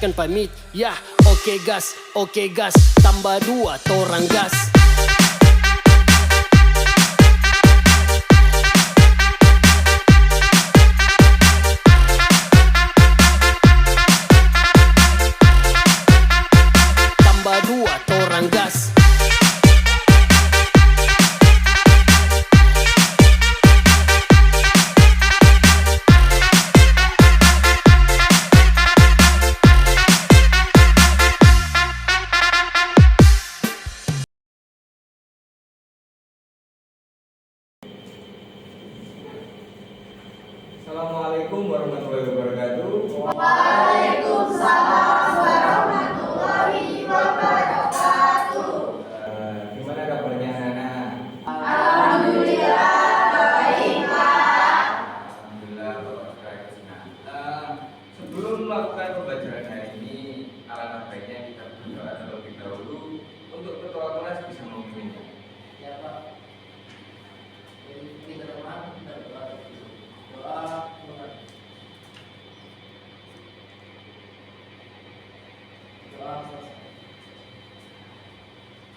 akan pamit. Ya, oke gas, tambah 2 torang gas. Tambah 2 torang gas. Assalamualaikum warahmatullahi wabarakatuh. Waalaikumsalam warahmatullahi wabarakatuh. Gimana kabarnya anak-anak? Alhamdulillah baik Pak. Alhamdulillah baik. Sebelum melakukan pembelajaran hari ini, alangkah baiknya kita berdoa terlebih dahulu untuk ketua kelas bisa memimpinnya. Ya Pak, jadi kita teman kita berdoa doa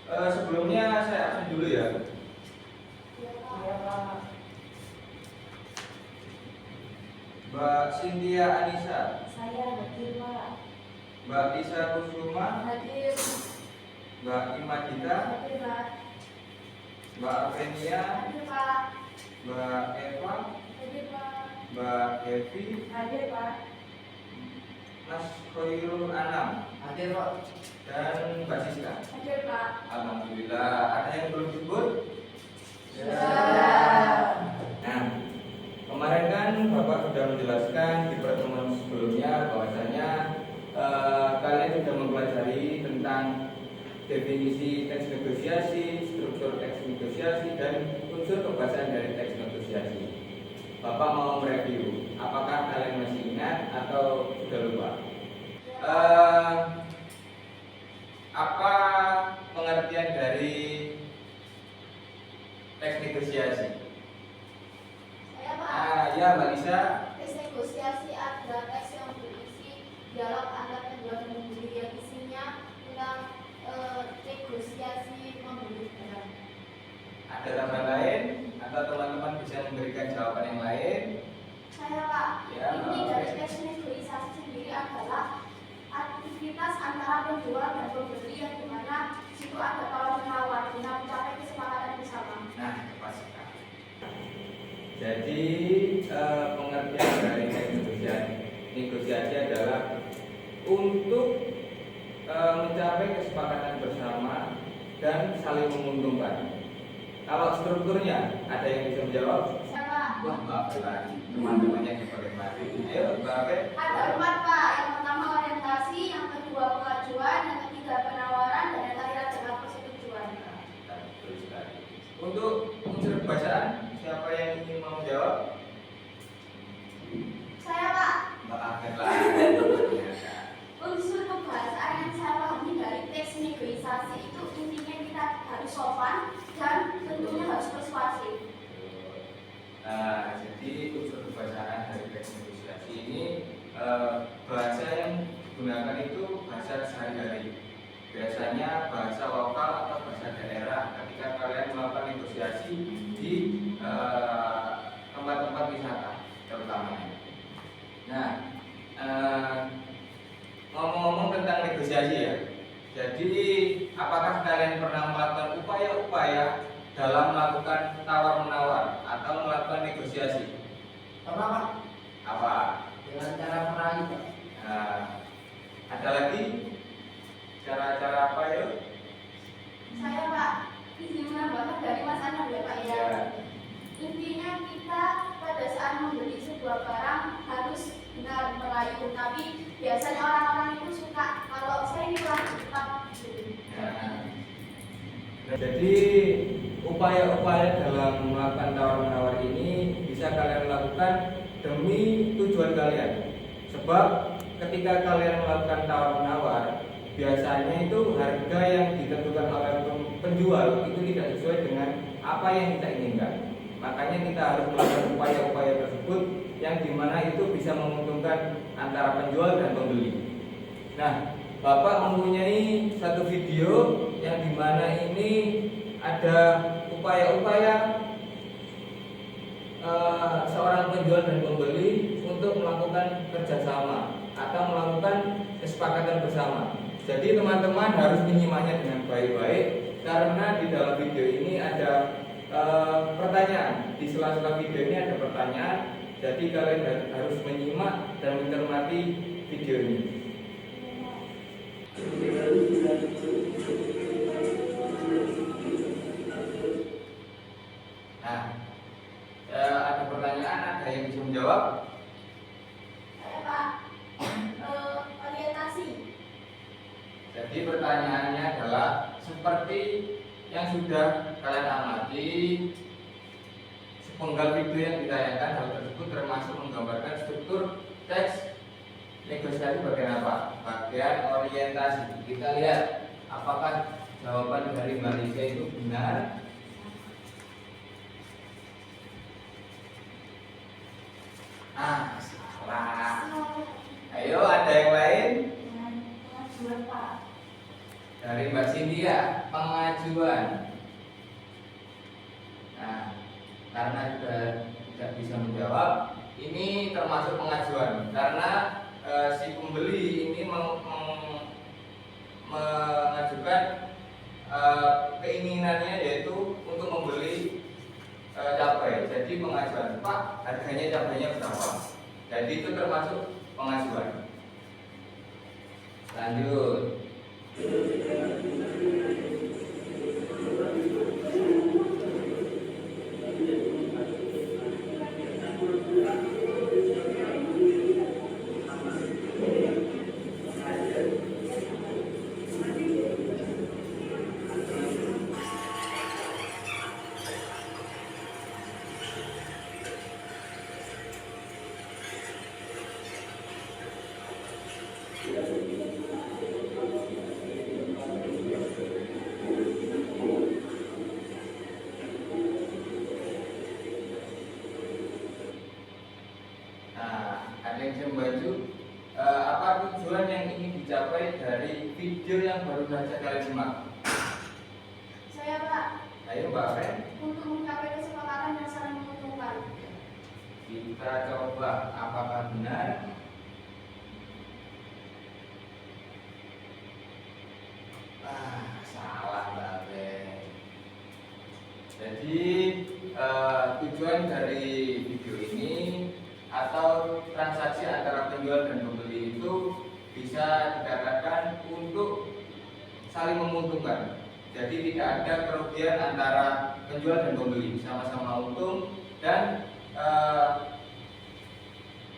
Sebelumnya saya absen dulu ya. Mbak Cynthia Anissa, Saya hadir Pak. Mbak Lisa Kusuma, Hadir. Mbak Imadita, Hadir Pak. Mbak Arvenia, Hadir Pak. Mbak Eva, Hadir Pak. Mbak Devi, Hadir Pak. Mas Khairul Anam, hadir Pak. dan Mbak Siska. Hadir Pak. Alhamdulillah. Ada yang belum disebut? Nah, kemarin kan Bapak sudah menjelaskan di pertemuan sebelumnya bahwasanya kalian sudah mempelajari tentang definisi teks negosiasi, struktur teks negosiasi, dan unsur kebahasaan dari teks negosiasi. Bapak mau mereview, apakah kalian masih ingat atau sudah lupa? Apa pengertian dari teks negosiasi? Saya Pak. Ya Mbak Lisa. Teks negosiasi adalah teks yang berisi dialog antar penjual dan pembeli yang isinya tentang negosiasi membeli barang. Ada tambahan lain atau teman-teman bisa memberikan jawaban yang lain? Saya Pak, Ya, inti oke. dari teks negosiasi sendiri adalah aktivitas antara penjual dan pembeli yang dimana situ ada tawar menawar guna mencapai kesepakatan bersama. Nah, tepat sekali. Jadi pengertian dari teks negosiasi adalah untuk mencapai kesepakatan bersama dan saling menguntungkan. Kalau strukturnya ada yang bisa menjawab? Saya Pak, Wah, Mbak lagi teman-temannya dipakai mati. Ayo, Mbak Ape. ada 4 Pak. Yang pertama orientasi, yang kedua pengajuan, yang ketiga penawaran, dan yang terakhir adalah persetujuan. Betul sekali. Untuk unsur kebahasaan, siapa yang ingin mau jawab? Saya Pak, Mbak Ape lagi. unsur kebahasaan yang saya pahami dari teks negosiasi itu intinya kita harus sopan dan tentunya harus persuasif. Nah, jadi unsur kebahasaan dari teks negosiasi ini bahasa yang digunakan itu bahasa sehari-hari. Biasanya bahasa lokal atau bahasa daerah ketika kalian melakukan negosiasi di tempat-tempat wisata terutamanya. Nah, ngomong-ngomong tentang negosiasi ya. Jadi, apakah kalian pernah melakukan upaya-upaya dalam melakukan tawar-menawar atau melakukan negosiasi? Pernah Pak, Apa? dengan cara merayu Pak. Nah, ada lagi cara-cara apa ya? Saya Pak, izin menambahkan dari Mas Anam ya Pak ya. Ya. Intinya kita pada saat membeli sebuah barang harus benar merayu, tapi biasanya orang-orang itu suka kalau saya ini kurang cepat gitu. Nah, jadi upaya-upaya dalam melakukan tawar-menawar ini bisa kalian lakukan demi tujuan kalian. Sebab ketika kalian melakukan tawar-menawar, biasanya itu harga yang ditentukan oleh penjual itu tidak sesuai dengan apa yang kita inginkan. Makanya kita harus melakukan upaya-upaya tersebut yang dimana itu bisa menguntungkan antara penjual dan pembeli. Nah, Bapak mempunyai satu video yang dimana ini ada upaya-upaya seorang penjual dan pembeli untuk melakukan kerjasama atau melakukan kesepakatan bersama. Jadi teman-teman harus menyimaknya dengan baik-baik karena di dalam video ini ada pertanyaan. Di sela-sela video ini ada pertanyaan. Jadi kalian harus menyimak dan mencermati video ini. Nah, ada pertanyaan, ada yang bisa menjawab? Saya Pak, orientasi. Jadi pertanyaannya adalah seperti yang sudah kalian amati, sepenggal video yang ditayangkan, hal tersebut termasuk menggambarkan struktur teks negosiasi bagian apa? Bagian orientasi. Kita lihat apakah jawaban dari Malaysia itu benar. Salah. Ayo, ada yang lain? Pengajuan Pak. Dari Mbak Cynthia, pengajuan. Nah, karena sudah tidak bisa menjawab, ini termasuk pengajuan karena si pembeli ini mengajukan keinginannya yaitu untuk membeli cabai. Jadi pengajuan, Pak, harganya cabainya berapa? Jadi itu termasuk pengajuan. Lanjut. Ada yang bisa membantu apa tujuan yang ingin dicapai dari video yang baru saja kalian simak? Saya Pak, Ayo Mbak Ren, untuk mencapai kesepakatan yang saling menguntungkan. kita coba apakah benar? Salah Mbak Ren. Jadi tujuan dari video ini atau transaksi antara penjual dan pembeli itu bisa dikatakan untuk saling menguntungkan. Jadi tidak ada kerugian antara penjual dan pembeli, sama-sama untung dan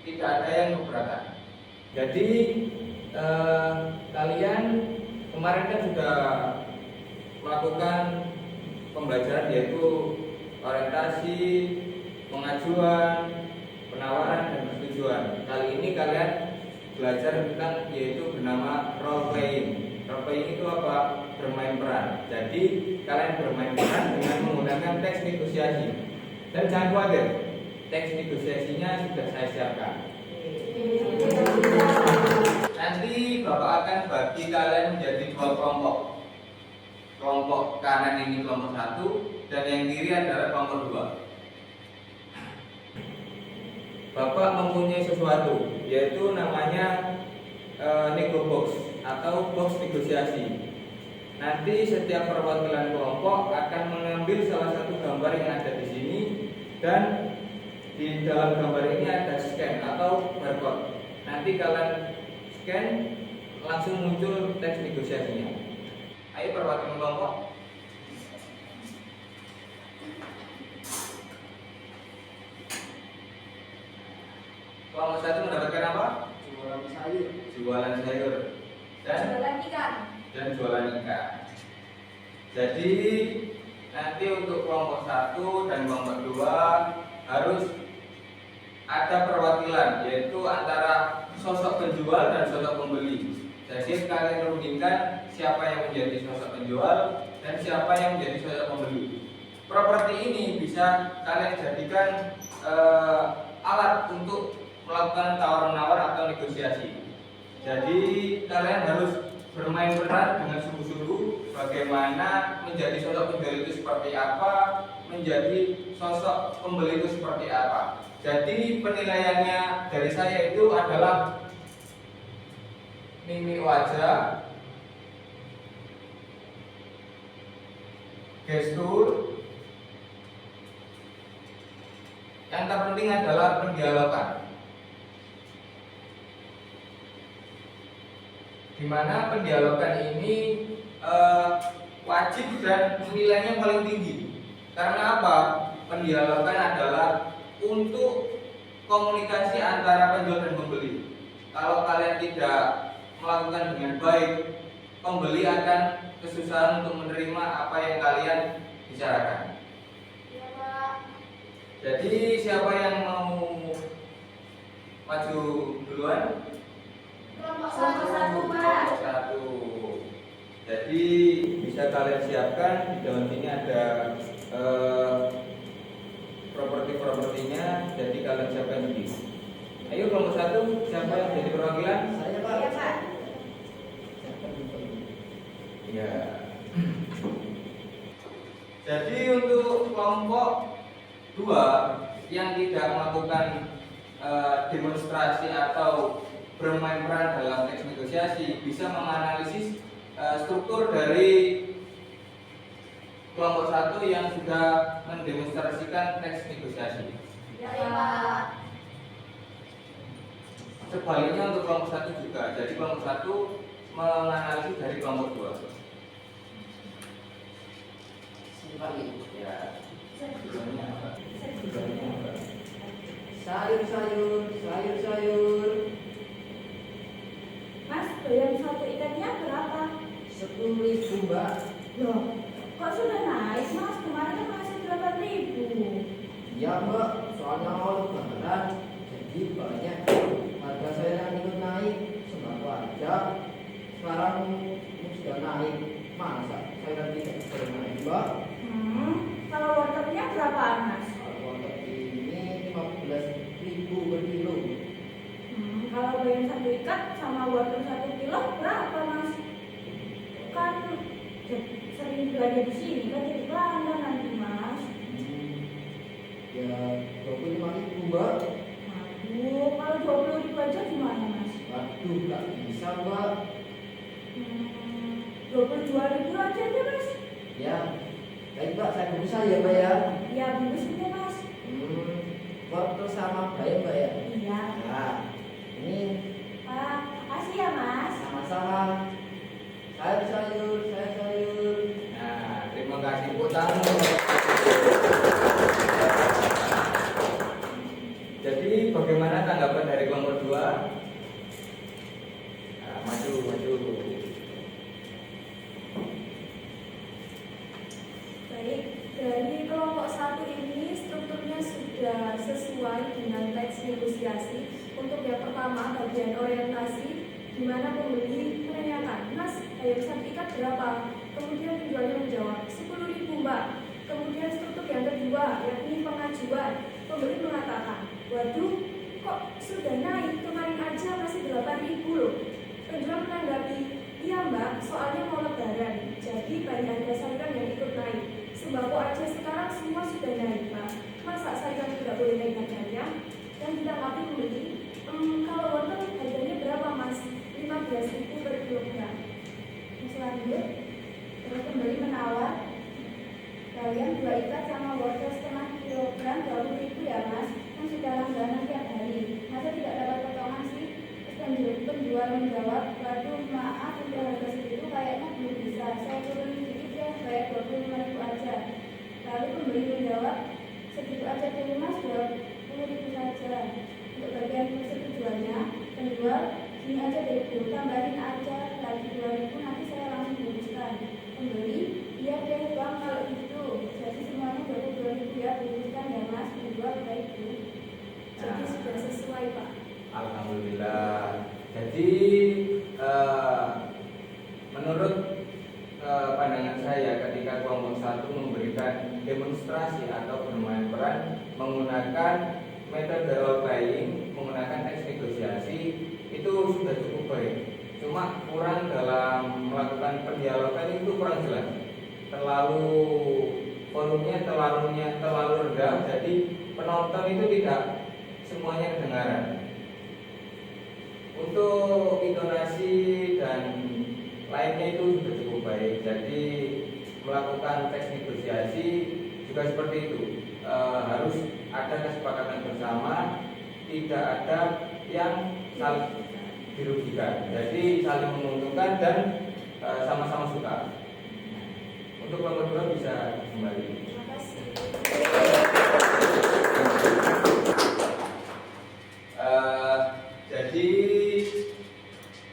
tidak ada yang keberatan. Jadi kalian kemarin kan sudah melakukan pembelajaran yaitu orientasi, pengajuan, penawaran dan persetujuan. Kali ini kalian belajar tentang yaitu bernama role playing. Role playing itu apa? Bermain peran. Jadi kalian bermain peran dengan menggunakan teks negosiasi. Dan jangan khawatir, teks negosiasinya sudah saya siapkan. Nanti Bapak akan bagi kalian menjadi dua kelompok. Kelompok kanan ini kelompok 1 dan yang kiri adalah kelompok 2. Bapak mempunyai sesuatu yaitu namanya nego box atau box negosiasi. Nanti setiap perwakilan kelompok akan mengambil salah satu gambar yang ada di sini dan di dalam gambar ini ada scan atau barcode. Nanti kalian scan langsung muncul teks negosiasinya. Ayo perwakilan kelompok. Kelompok 1 mendapatkan apa? Jualan sayur. Jualan sayur dan Jualan ikan. jualan ikan. Jadi nanti untuk kelompok 1 dan kelompok 2 harus ada perwakilan yaitu antara sosok penjual dan sosok pembeli. Jadi kalian rundingkan siapa yang menjadi sosok penjual dan siapa yang menjadi sosok pembeli. Properti ini bisa kalian jadikan alat untuk melakukan tawar-menawar atau negosiasi. Jadi kalian harus bermain peran dengan sungguh-sungguh bagaimana menjadi sosok penjual itu seperti apa, menjadi sosok pembeli itu seperti apa. Jadi penilaiannya dari saya itu adalah mimik wajah, gestur, yang terpenting adalah pendialogan, di mana pendialogan ini wajib dan nilainya paling tinggi. Karena apa? Pendialogan adalah untuk komunikasi antara penjual dan pembeli. Kalau kalian tidak melakukan dengan baik, pembeli akan kesusahan untuk menerima apa yang kalian bicarakan. Iya, Pak. Jadi siapa yang mau maju duluan? Kelompok satu, Pak. Satu. Jadi bisa kalian siapkan di dalam sini ada properti-propertinya. Jadi kalian siapkan sendiri. Ayo kelompok satu, siapa yang jadi perwakilan? Saya Pak. Iya, Pak. Ya. Jadi untuk kelompok 2 yang tidak melakukan demonstrasi atau bermain peran dalam teks negosiasi bisa menganalisis struktur dari kelompok 1 yang sudah mendemonstrasikan teks negosiasi. Iya, Pak. Sebaliknya untuk kelompok 1 juga. Jadi kelompok 1 menganalisis dari kelompok 2. Simpati. Ya. Tujuannya apa? Tujuannya apa? Sayur-sayur, sayur-sayur. Mas, bayar satu ikatnya berapa? 10.000 Mbak. Loh, kok sudah naik, Mas? Kemarin kan masih 8.000. Ya Mbak, soalnya mau lebaran, jadi banyak harga saya yang ikut naik. Sembako aja sekarang sudah naik. Masa saya tidak bisa naik Mbak? Kalau wortelnya berapaan, Mas? Kalau wortel ini 15.000 per kilo. Kalau bayar satu ikat sama wortel 1 kilo berapa, Mas? Kan sering belanja di sini kan jadi pelanggan nanti, Mas. Ya 25.000 Mbak. Aduh, kalau 20.000 aja gimana, Mas? Waduh, nggak bisa Mbak. 22.000 aja deh, Mas. Ya, baik Mbak, saya berusaha ya Mbak ya. Ya, bungkusnya, Mas. Wortel sama bayam Mbak ya. Iya. Nah, ini Pak, makasih ya, Mas. sama-sama. Sayur-sayur, sayur-sayur. Nah, terima kasih Bu Tamu. Jadi bagaimana tanggapan dari kelompok 2? Nah, maju. Baik, dari kelompok 1 ini strukturnya sudah sesuai dengan teks negosiasi. Untuk yang pertama, bagian orientasi, di mana pembeli menanyakan, Mas, bayar satu ikat berapa? Kemudian penjualnya menjawab, 10.000 Mbak. Kemudian struktur yang kedua, yakni pengajuan. Pembeli mengatakan, waduh, kok sudah naik, kemarin aja masih 8.000 loh. Penjual menanggapi, iya Mbak, soalnya mau lebaran, jadi bahan harga sayuran yang ikut naik. Sembako aja sekarang semua sudah naik, Pak. Masa sayuran tidak boleh naik harganya? Dan ditanggapi pembeli, kalau wortel harganya berapa, Mas? 15.000 per kilogram. Mas lanjut, terus pembeli menawar, kalian 2 ikat sama wortel setengah kilogram 20.000 ya, Mas? Kan sudah langganan tiap hari. Masa tidak dapat potongan sih? Penjual menjawab, waduh maaf untuk harga segitu kayaknya belum bisa, saya turunin dikit ya, bayar 25.000 aja. Lalu pembeli menjawab, segitu aja dulu Mas, 20.000 saja. Untuk bagian persetujuannya, penjual, ini aja deh Bu, tambahin aja lagi 2.000, nanti saya langsung bungkuskan. Pembeli, iya deh Bang kalau gitu, jadi semuanya 22.000 ya, bungkuskan ya Mas, penjual baik Bu. Jadi sudah sesuai Pak. Alhamdulillah. Jadi menurut pandangan saya ketika kelompok 1 memberikan demonstrasi atau bermain peran menggunakan metode role playing, menggunakan teks negosiasi, itu sudah cukup baik. Cuma kurang dalam melakukan pendialogan itu kurang jelas. Terlalu volumenya terlalu rendah, jadi penonton itu tidak semuanya kedengaran. Untuk intonasi dan lainnya itu sudah cukup baik. Jadi melakukan teks negosiasi juga seperti itu. Harus ada kesepakatan bersama, tidak ada yang saling dirugikan. Jadi saling menguntungkan dan sama-sama suka. Untuk nomor 2 bisa kembali. Terima kasih. Jadi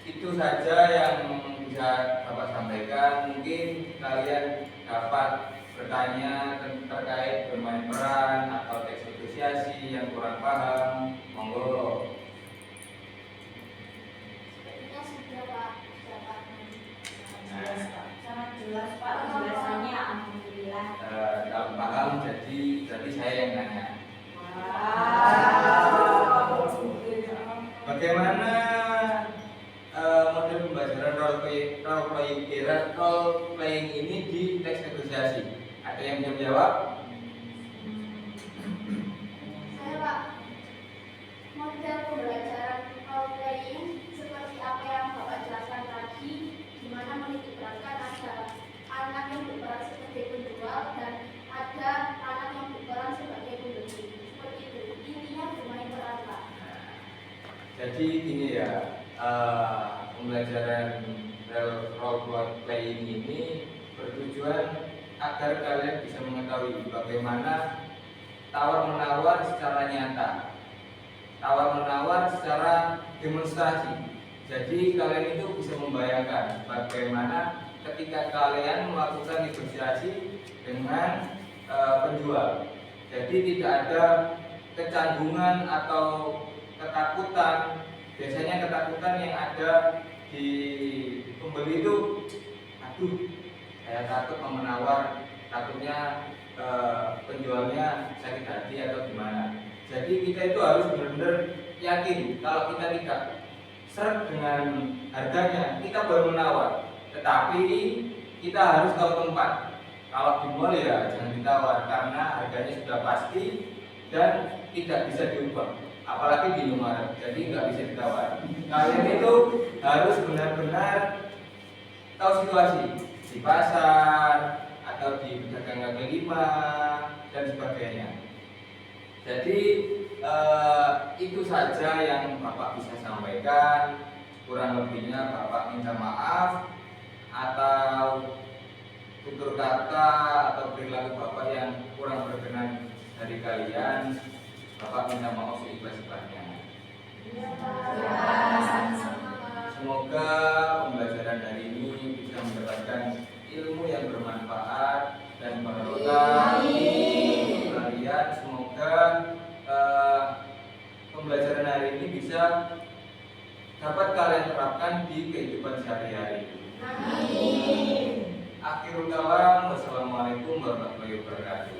itu saja yang bisa Bapak sampaikan. Mungkin kalian dapat bertanya terkait bermain peran atau teks negosiasi yang kurang paham. Monggo. Sepertinya sudah Pak. Sangat jelas Pak penjelasannya, alhamdulillah. Kalau paham jadi saya yang nanya. Bagaimana model pembelajaran role playing ini di teks negosiasi? Ada yang bisa menjawab? Saya Pak, model pembelajaran role playing seperti apa yang Bapak jelaskan tadi, di mana menitik beratkan ada anak yang berperan sebagai penjual dan ada anak yang berperan sebagai pembeli. Seperti itu. Intinya bermain peran Pak. Jadi gini ya, pembelajaran role playing ini bertujuan agar kalian bisa mengetahui bagaimana tawar-menawar secara nyata, tawar-menawar secara demonstrasi. Jadi kalian itu bisa membayangkan bagaimana ketika kalian melakukan negosiasi dengan penjual. Jadi tidak ada kecanggungan atau ketakutan. Biasanya ketakutan yang ada di pembeli itu, aduh, saya takut mau menawar, takutnya penjualnya sakit hati atau gimana. Jadi kita itu harus benar-benar yakin kalau kita tidak seret dengan harganya, kita boleh menawar. Tetapi kita harus tahu tempat. Kalau di mall ya jangan ditawar karena harganya sudah pasti dan tidak bisa diubah. Apalagi di Indomaret, jadi nggak bisa ditawar. Kalian itu harus benar-benar tahu situasi di pasar atau di pedagang kaki lima dan sebagainya. Jadi itu saja yang Bapak bisa sampaikan. Kurang lebihnya Bapak minta maaf atau tutur kata atau perilaku Bapak yang kurang berkenan dari kalian. Bapak minta maaf seikhlas-ikhlasnya. Semoga pembelajaran hari ini bisa mendapatkan ilmu yang bermanfaat dan barokah untuk kalian. Semoga pembelajaran hari ini bisa dapat kalian terapkan di kehidupan sehari-hari. Akhirul kalam, wassalamualaikum warahmatullahi wabarakatuh.